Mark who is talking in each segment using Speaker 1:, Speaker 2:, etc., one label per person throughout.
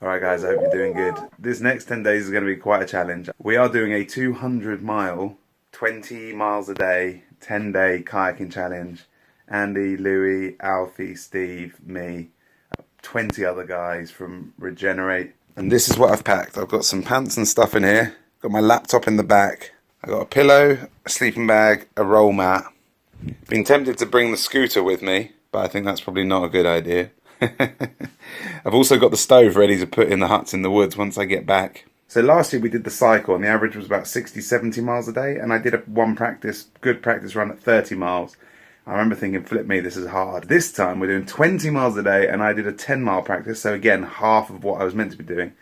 Speaker 1: Alright guys, I hope you're doing good. This next 10 days is going to be quite a challenge. We are doing a 200 mile, 20 miles a day, 10-day kayaking challenge. Andy, Louis, Alfie, Steve, me, 20 other guys from Regenerate. And this is what I've packed. I've got some pants and stuff in here. Got my laptop in the back. I've got a pillow, a sleeping bag, a roll mat. Been tempted to bring the scooter with me, but I think that's probably not a good idea. I've also got the stove ready to put in the huts in the woods once I get back. So last year we did the cycle and the average was about 60-70 miles a day, and I did a good practice run at 30 miles. I remember thinking, flip me, this is hard. This time we're doing 20 miles a day and I did a 10-mile practice, so again half of what I was meant to be doing,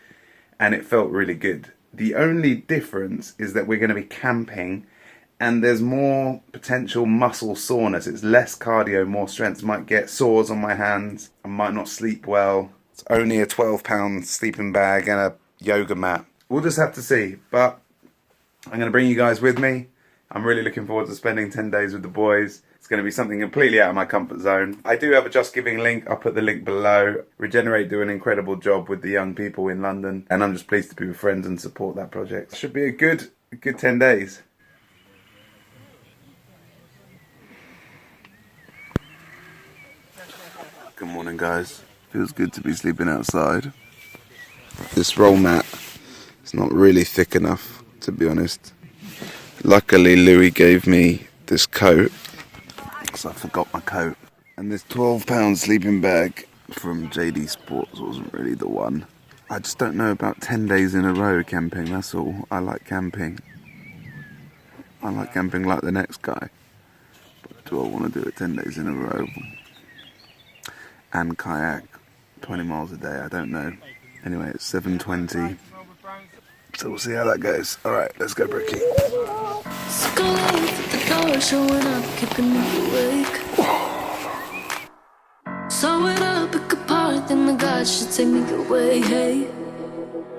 Speaker 1: and it felt really good. The only difference is that we're going to be camping and there's more potential muscle soreness. It's less cardio, more strength. Might get sores on my hands. I might not sleep well. It's only a 12-pound sleeping bag and a yoga mat. We'll just have to see. But I'm going to bring you guys with me. I'm really looking forward to spending 10 days with the boys. It's going to be something completely out of my comfort zone. I do have a Just Giving link. I'll put the link below. Regenerate do an incredible job with the young people in London. And I'm just pleased to be with friends and support that project. Should be a good 10 days. Good morning guys, feels good to be sleeping outside. This roll mat is not really thick enough, to be honest. Luckily Louis gave me this coat, because I forgot my coat. And this 12-pound sleeping bag from JD Sports wasn't really the one. I just don't know about 10 days in a row camping, that's all. I like camping. I like camping like the next guy. But do I want to do it 10 days in a row? And kayak 20 miles a day, I don't know. Anyway, it's 7:20, so we'll see how that goes. Alright, let's go, Bricky. Sew it up, pick apart, then the gods should take me away. Hey,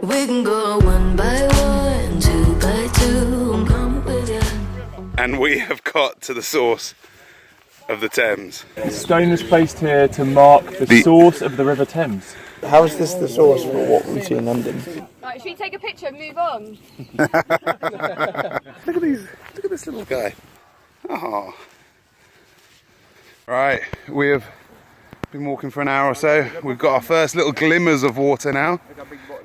Speaker 1: we can go one by one, two by two. I'm coming with you. And we have got to the source of the Thames.
Speaker 2: Stone is placed here to mark the source of the River Thames.
Speaker 3: How is this the source for what we see in London?
Speaker 4: Right, should we take a picture and move on?
Speaker 1: Look at this little guy. Oh. Right, we have been walking for an hour or so. We've got our first little glimmers of water now.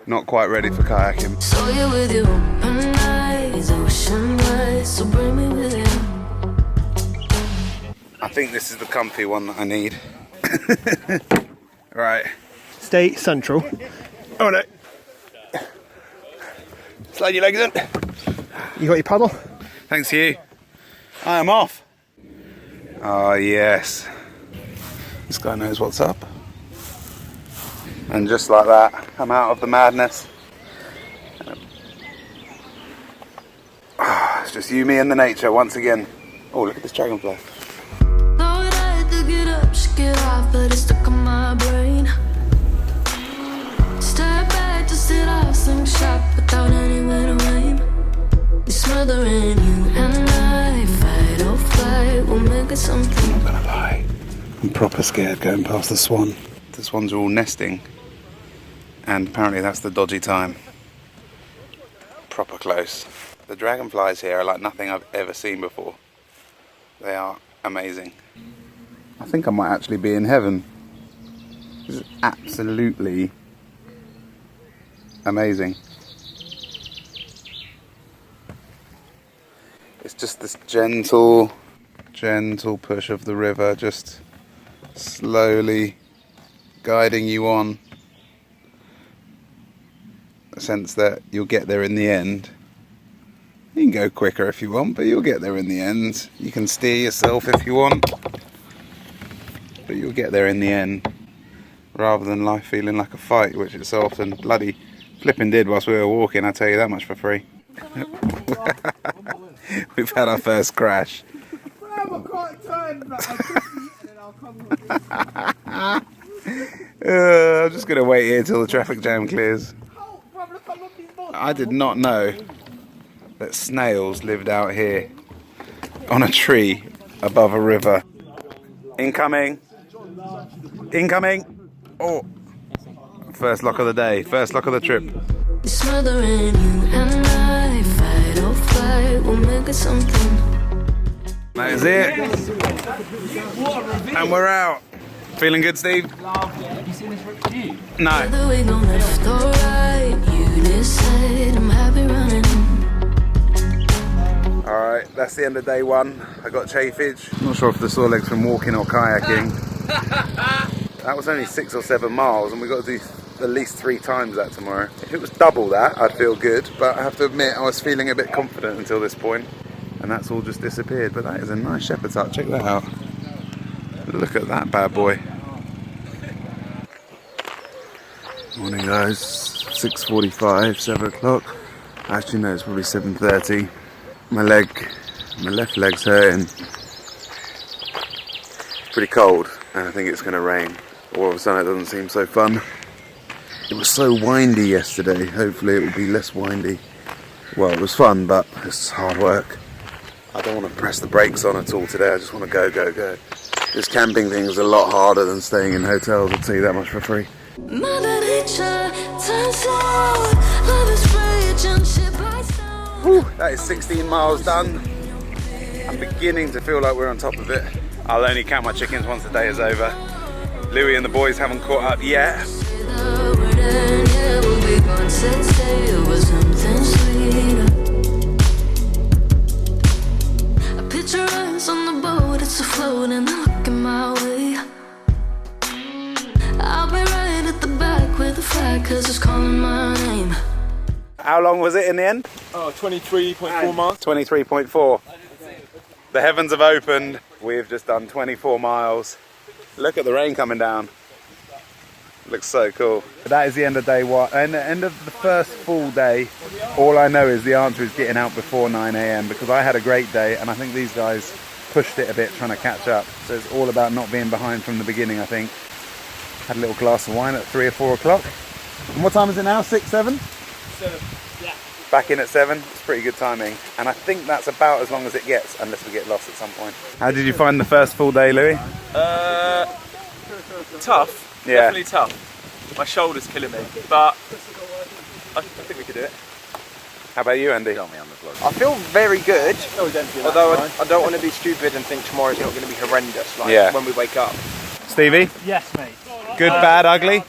Speaker 1: Not quite ready for kayaking. So you're with your open eyes, ocean lights, so bring me with you. I think this is the comfy one that I need. Right.
Speaker 3: Stay central. Oh no. Slide your legs in. You got your paddle?
Speaker 1: Thanks to you. I am off. Oh yes. This guy knows what's up. And just like that, I'm out of the madness. It's just you, me and the nature once again. Oh, look at this dragonfly. Get off, but it's stuck on my brain. Step back, just sit off, slingshot without anywhere to aim. You're smothering, you and I, fight or flight, we'll make it something. I'm not gonna lie, I'm proper scared going past the swan. The swans are all nesting, and apparently that's the dodgy time. Proper close. The dragonflies here are like nothing I've ever seen before. They are amazing. I think I might actually be in heaven. This is absolutely amazing. It's just this gentle push of the river, just slowly guiding you on. A sense that you'll get there in the end. You can go quicker if you want, but you'll get there in the end. You can steer yourself if you want, but you'll get there in the end, rather than life feeling like a fight, which it so often bloody flipping did whilst we were walking, I tell you that much for free. We've had our first crash. I'm just going to wait here till the traffic jam clears. I did not know that snails lived out here on a tree above a river. Incoming! Incoming! Oh, First lock of the day, first lock of the trip.
Speaker 5: Smothering you and I, fight or flight, we'll make it something.
Speaker 1: That is it. And we're out. Feeling good, Steve?
Speaker 2: Have you seen this review?
Speaker 1: No.
Speaker 5: Whether we go left or right, you decide. I'm happy running.
Speaker 1: Alright, that's the end of day one. I got chafage. Not sure if the sore legs from walking or kayaking. That was only 6 or 7 miles, and we've got to do at least 3 times that tomorrow. If it was double that, I'd feel good, but I have to admit I was feeling a bit confident until this point, and that's all just disappeared. But that is a nice shepherd's hut, check that out. Look at that bad boy. Morning guys, 6:45, 7 o'clock. Actually no, it's probably 7:30. My left leg's hurting. It's pretty cold, and I think it's going to rain. All of a sudden it doesn't seem so fun. It was so windy yesterday, hopefully it will be less windy. Well, it was fun, but it's hard work. I don't want to press the brakes on at all today, I just want to go, go, go. This camping thing is a lot harder than staying in hotels, I'll tell you that much for free.
Speaker 5: Mother Nature turns slow, love is raging, ship by stone.
Speaker 1: Whew, that is 16 miles done. I'm beginning to feel like we're on top of it. I'll only count my chickens once the day is over. Louis and the boys haven't caught up yet.
Speaker 5: A picture runs on the boat, it's afloat and they're looking my way. I'll be right at the back with the flag, cause it's calling my name.
Speaker 1: How long was it in the end?
Speaker 2: Oh, 23.4 miles.
Speaker 1: 23.4. The heavens have opened. We've just done 24 miles. Look at the rain coming down. Looks so cool. That is the end of day one. And the end of the first full day. All I know is the answer is getting out before 9 AM because I had a great day and I think these guys pushed it a bit trying to catch up. So it's all about not being behind from the beginning, I think. Had a little glass of wine at 3 or 4 o'clock. And what time is it now? 6, 7?
Speaker 2: 7, yeah.
Speaker 1: Back in at 7. It's pretty good timing. And I think that's about as long as it gets, unless we get lost at some point. How did you find the first full day, Louis?
Speaker 2: Tough.
Speaker 1: Yeah.
Speaker 2: Definitely tough. My shoulder's killing me, but I think we could do it.
Speaker 1: How about you, Andy?
Speaker 3: I feel very good, although I don't want to be stupid and think tomorrow's not going to be horrendous, like
Speaker 1: Yeah.
Speaker 3: when we wake up.
Speaker 1: Stevie?
Speaker 2: Yes, mate.
Speaker 1: Good, bad, ugly?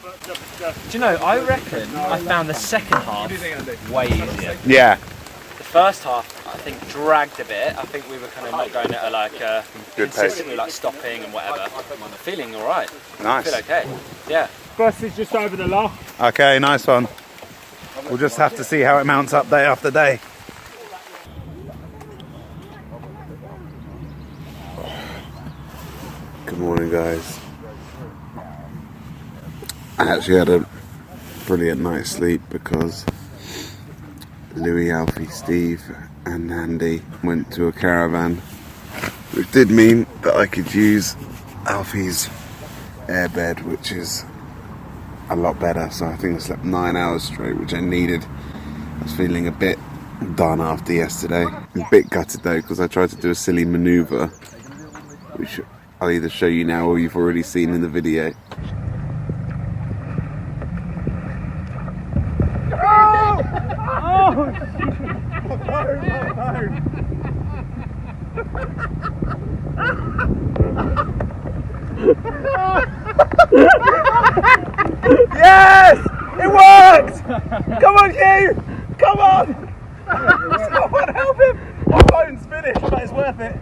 Speaker 2: Do you know, I reckon I found the second half way easier.
Speaker 1: Yeah.
Speaker 2: The first half, I think, dragged a bit. I think we were kind of not going at like
Speaker 1: Good pace.
Speaker 2: consistently, like stopping and whatever. I'm feeling all right. I
Speaker 1: Nice.
Speaker 2: feel okay. Yeah.
Speaker 6: Bus is just over the lock.
Speaker 1: Okay, nice one. We'll just have to see how it mounts up day after day. Good morning, guys. I actually had a brilliant night's sleep because Louis, Alfie, Steve and Andy went to a caravan, which did mean that I could use Alfie's airbed, which is a lot better. So I think I slept 9 hours straight, which I needed. I was feeling a bit done after yesterday. I'm a bit gutted though because I tried to do a silly manoeuvre, which I'll either show you now or you've already seen in the video.
Speaker 6: Yes! It worked! Come on, Hugh! Come on! Someone help him! My phone's finished, but it's worth it.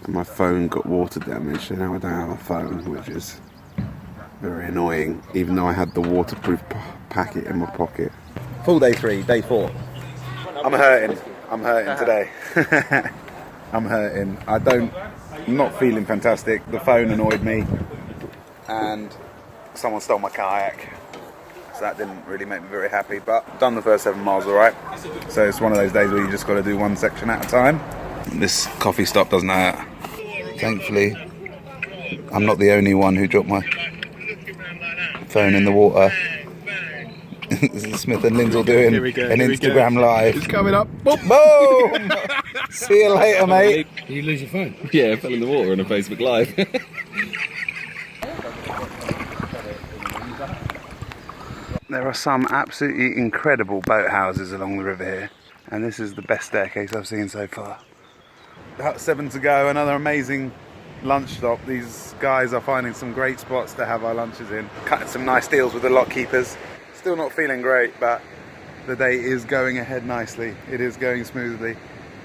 Speaker 1: And my phone got water damage, and now I don't have a phone, which is very annoying, even though I had the waterproof packet in my pocket. Full day 3, day 4. I'm hurting today. I'm hurting. I'm not feeling fantastic. The phone annoyed me, and someone stole my kayak. So that didn't really make me very happy, but done the first 7 miles alright. So it's one of those days where you just got to do one section at a time. This coffee stop doesn't hurt. Thankfully, I'm not the only one who dropped my phone in the water. This is Smith and Lindsay doing an Instagram live.
Speaker 3: It's coming up. Boom!
Speaker 1: Boom! See you later, mate.
Speaker 7: Did you lose your phone? Yeah, it fell in the water on a Facebook Live.
Speaker 1: There are some absolutely incredible boathouses along the river here, and this is the best staircase I've seen so far. About 7 to go, another amazing lunch stop. These guys are finding some great spots to have our lunches in. Cutting some nice deals with the lock keepers. Still not feeling great, but the day is going ahead nicely. It is going smoothly,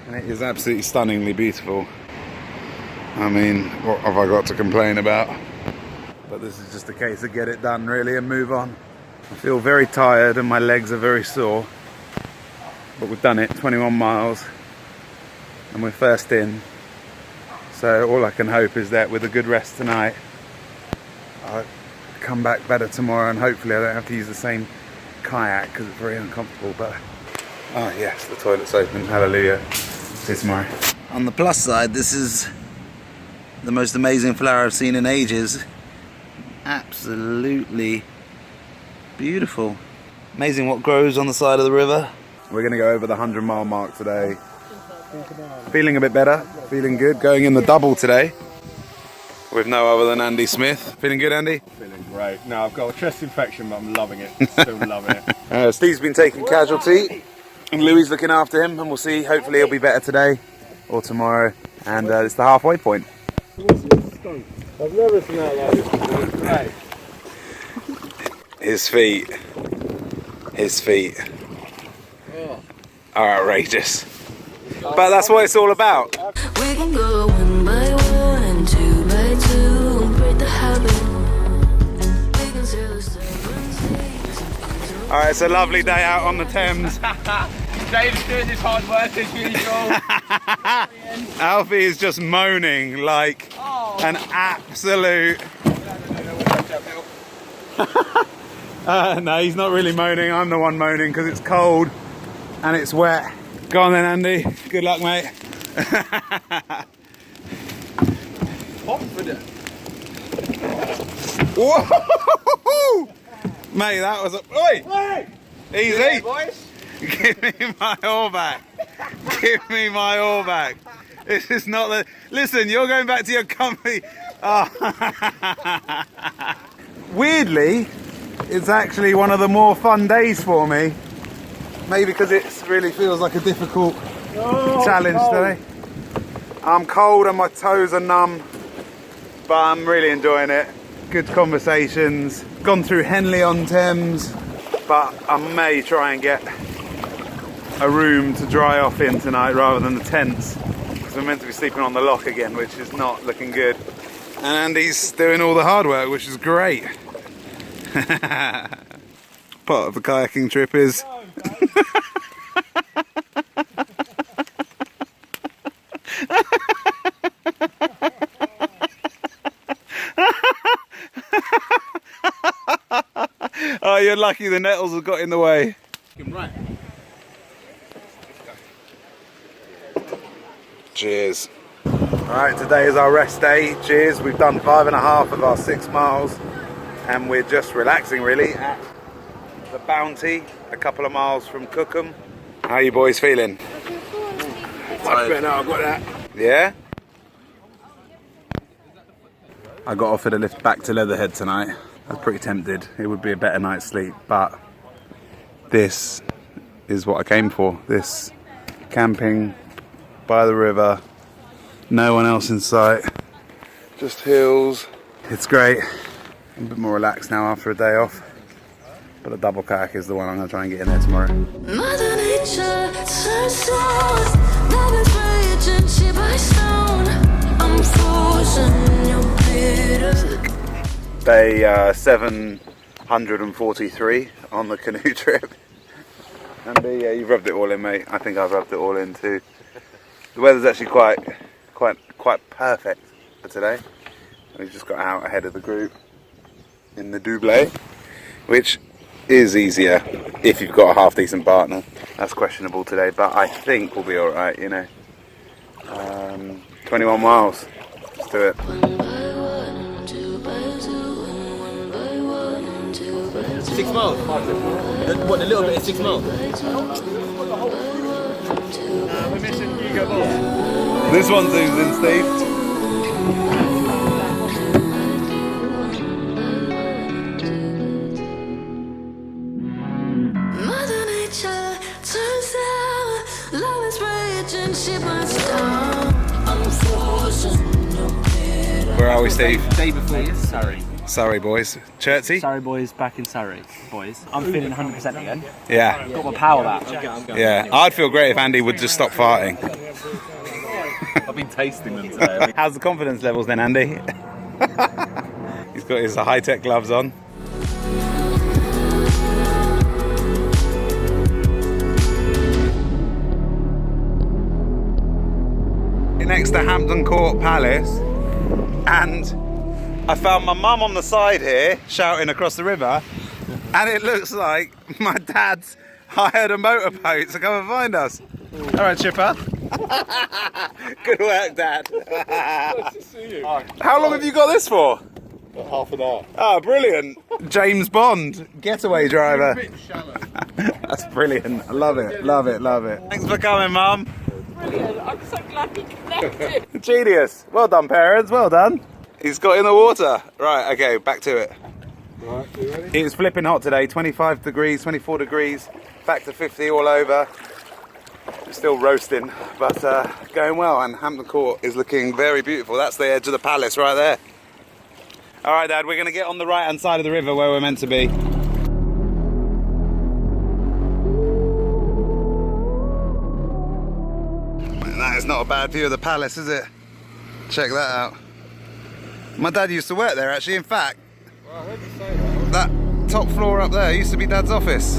Speaker 1: and it is absolutely stunningly beautiful. I mean, what have I got to complain about? But this is just a case of get it done really and move on. I feel very tired and my legs are very sore, but we've done it, 21 miles, and we're first in. So all I can hope is that with a good rest tonight, I'll come back better tomorrow, and hopefully I don't have to use the same kayak because it's very uncomfortable. But oh yes, the toilet's open, hallelujah. See you tomorrow. On the plus side, this is the most amazing flower I've seen in ages. Absolutely beautiful. Amazing what grows on the side of the river. We're going to go over the 100-mile mark today. Feeling a bit better, feeling good. Going in the double today with no other than Andy Smith. Feeling good, Andy?
Speaker 6: Feeling great. No, I've got a chest infection, but I'm loving it. Still loving it.
Speaker 1: Steve's been taking casualty, and Louis looking after him, and we'll see. Hopefully he'll be better today or tomorrow. And it's the halfway point.
Speaker 6: I've never seen that like this before. Right.
Speaker 1: His feet are outrageous. But that's what it's all about.
Speaker 5: We can go 1 by 1, 2 by 2, break the habit. We can sail the 7
Speaker 1: Alright, it's a lovely day out on the Thames.
Speaker 2: Dave's doing his hard work as usual.
Speaker 1: Alfie is just moaning like an absolute... no, he's not really moaning. I'm the one moaning because it's cold and it's wet. Go on then, Andy. Good luck, mate.
Speaker 6: Confident.
Speaker 1: Whoa! Mate, that was a... Oi!
Speaker 6: Hey!
Speaker 1: Easy!
Speaker 6: Yeah, boys.
Speaker 1: Give me my oar back. Give me my oar back. This is not the... Listen, you're going back to your company. Oh. Weirdly, it's actually one of the more fun days for me. Maybe because it really feels like a difficult challenge today. I'm cold and my toes are numb, but I'm really enjoying it. Good conversations. Gone through Henley-on-Thames, but I may try and get a room to dry off in tonight rather than the tents, because we're meant to be sleeping on the lock again, which is not looking good. And Andy's doing all the hard work, which is great. Part of the kayaking trip is oh, you're lucky the nettles have got in the way. Cheers. Alright, today is our rest day. Cheers. We've done 5.5 of our 6 miles and we're just relaxing really at the Bounty, a couple of miles from Cookham. How are you boys feeling?
Speaker 6: Much better now, I've got that.
Speaker 1: Yeah? I got offered a lift back to Leatherhead tonight. I was pretty tempted. It would be a better night's sleep, but this is what I came for. This camping by the river, no one else in sight, just hills. It's great. I'm a bit more relaxed now after a day off, but a double kayak is the one I'm going to try and get in there tomorrow.
Speaker 5: Mother Nature turns on, love is raging, ship by stone. I'm frozen, you're bitter.
Speaker 1: Day 743 on the canoe trip. And yeah, you've rubbed it all in, mate. I think I've rubbed it all in too. The weather's actually quite perfect for today. We've just got out ahead of the group in the double, which is easier if you've got a half decent partner. That's questionable today, but I think we'll be all right. You know, 21 miles. Let's do it.
Speaker 5: 1 by 1, 2 by 2, 1 by 1, 2 by 2.
Speaker 2: 6 miles. What, a little bit of 6 miles?
Speaker 6: We're missing Hugo Boss.
Speaker 1: This one zooms in, Steve.
Speaker 5: relationship breaks down. I'm frozen in your bed.
Speaker 1: Where are we, Steve?
Speaker 2: Day before Surrey.
Speaker 1: Surrey, boys. Chertsey?
Speaker 2: Surrey boys back in Surrey, boys. I'm feeling 100% again.
Speaker 1: Yeah.
Speaker 2: Got my power back.
Speaker 1: Yeah. I'd feel great if Andy would just stop farting.
Speaker 7: I've been tasting them today.
Speaker 1: How's the confidence levels then, Andy? He's got his high-tech gloves on. Next to Hampton Court Palace, and I found my mum on the side here shouting across the river, and it looks like my dad's hired a motorboat to come and find us. All right, Chipper. Good work, Dad.
Speaker 7: Nice to see you.
Speaker 1: How long have you got this for?
Speaker 7: Half an hour.
Speaker 1: Oh, brilliant. James Bond, getaway driver.
Speaker 7: A bit shallow.
Speaker 1: That's brilliant. I love it, love it, love it. Thanks for coming, Mum.
Speaker 4: Brilliant. I'm so glad we connected.
Speaker 1: Genius. Well done, parents. Well done. He's got in the water. Right, okay, back to it.
Speaker 7: Right, you ready?
Speaker 1: It's flipping hot today. 25 degrees, 24 degrees, back to 50 all over. It's still roasting, but going well. And Hampton Court is looking very beautiful. That's the edge of the palace right there. All right, Dad, we're going to get on the right-hand side of the river where we're meant to be. That is not a bad view of the palace, is it? Check that out. My dad used to work there, actually. In fact,
Speaker 7: Well, I heard you say that.
Speaker 1: that top floor up there used to be Dad's office.